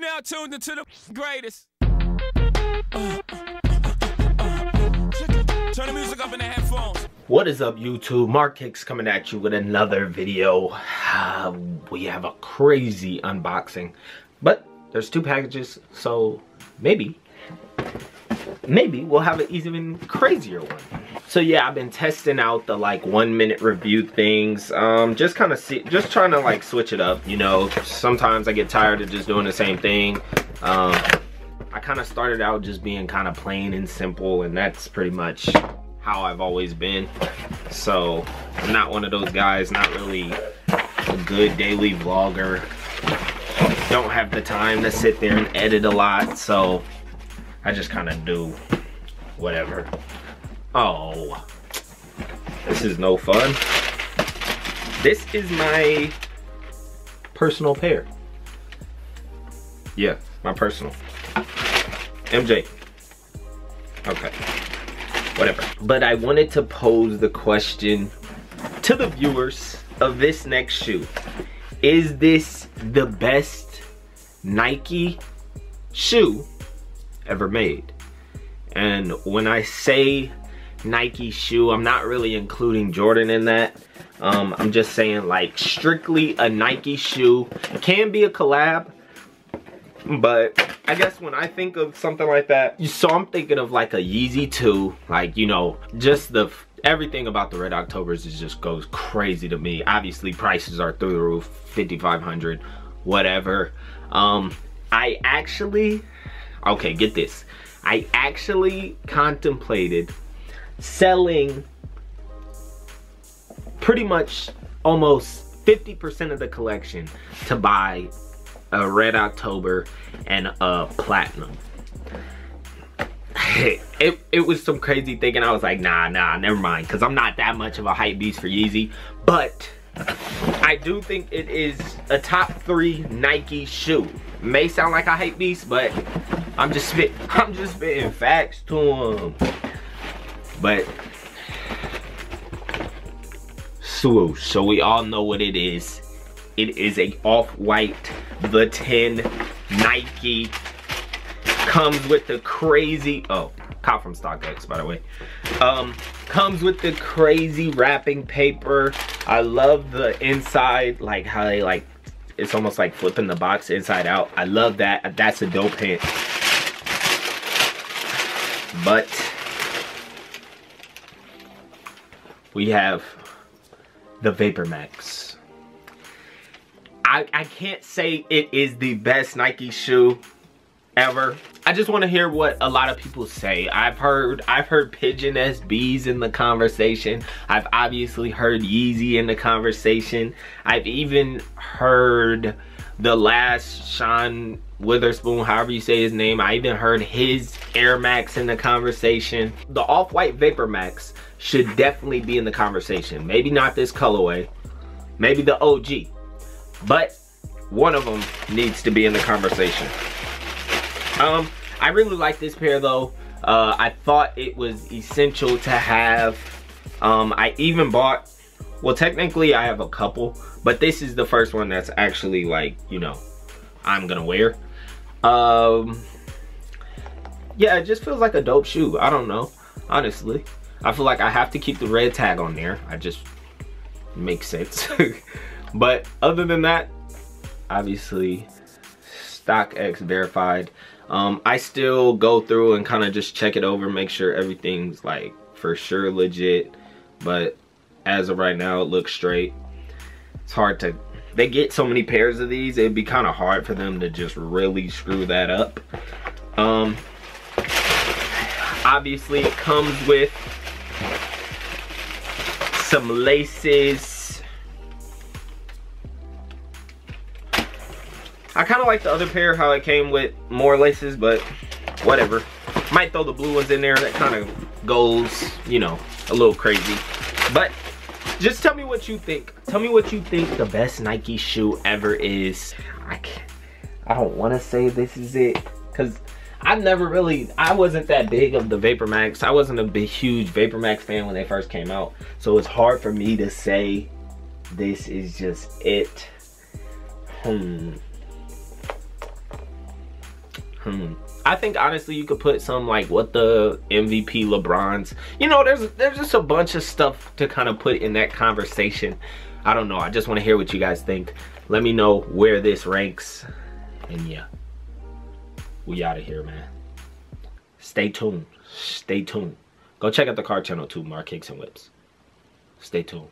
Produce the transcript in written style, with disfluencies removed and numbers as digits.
now tuned into the greatest. Turn the music up in the headphones. What is up, YouTube? Mark Hicks coming at you with another video. We have a crazy unboxing, but there's two packages, so maybe we'll have an even crazier one. So yeah, I've been testing out the like 1 minute review things. Just trying to like switch it up, you know. Sometimes I get tired of just doing the same thing. I kind of started out just being kind of plain and simple, and that's pretty much how I've always been. So I'm not one of those guys, not really a good daily vlogger. Don't have the time to sit there and edit a lot, so I just kind of do whatever. Oh, this is no fun. This is my personal pair. Yeah, my personal. MJ. Okay, whatever. But I wanted to pose the question to the viewers of this next shoe. Is this the best Nike shoe ever made? And when I say Nike shoe, I'm not really including Jordan in that. I'm just saying like strictly a Nike shoe. It can be a collab, but I guess when I think of something like that, so I'm thinking of like a Yeezy 2, like, you know, just everything about the Red Octobers just goes crazy to me. Obviously prices are through the roof, $5,500, whatever. I actually, okay, get this. I actually contemplated selling pretty much almost 50% of the collection to buy a Red October and a Platinum. It was some crazy thinking. I was like, nah, never mind, because I'm not that much of a hype beast for Yeezy. But I do think it is a top 3 Nike shoe. May sound like a hype beast, but I'm just spitting facts to them. But sooooo, so we all know what it is. It is a off-white, the 10 Nike. Comes with the crazy, oh, cop from StockX, by the way. Comes with the crazy wrapping paper. I love the inside, like how they like, it's almost like flipping the box inside out. I love that. That's a dope hint. But we have the Vapor Max. I can't say it is the best Nike shoe ever. I just want to hear what a lot of people say. I've heard Pigeon SBs in the conversation. I've obviously heard Yeezy in the conversation. I've even heard the last Sean Witherspoon, however you say his name. I even heard his Air Max in the conversation. The off-white Vapor Max should definitely be in the conversation. Maybe not this colorway, maybe the OG, but one of them needs to be in the conversation. I really like this pair though. I thought it was essential to have. I even bought, well, technically I have a couple, but this is the first one that's actually like, you know, I'm gonna wear. Yeah, it just feels like a dope shoe. I don't know, honestly. I feel like I have to keep the red tag on there. I just, makes sense. But other than that, obviously StockX verified. I still go through and kind of just check it over, make sure everything's like for sure legit, but as of right now it looks straight. It's hard to, they get so many pairs of these, it'd be kind of hard for them to just really screw that up. Obviously it comes with some laces. I kind of like the other pair, how it came with more laces, but whatever. Might throw the blue ones in there. That kind of goes, you know, a little crazy. But just tell me what you think. Tell me what you think the best Nike shoe ever is. I don't want to say this is it, because I wasn't that big of the Vapor Max. I wasn't a big, huge Vapor Max fan when they first came out. So it's hard for me to say this is just it. I think honestly you could put some like what the MVP LeBrons. You know, there's just a bunch of stuff to kind of put in that conversation. I don't know. I just want to hear what you guys think. Let me know where this ranks. And yeah, we out of here, man. Stay tuned. Stay tuned. Go check out the car channel too, Mark Hicks and Whips. Stay tuned.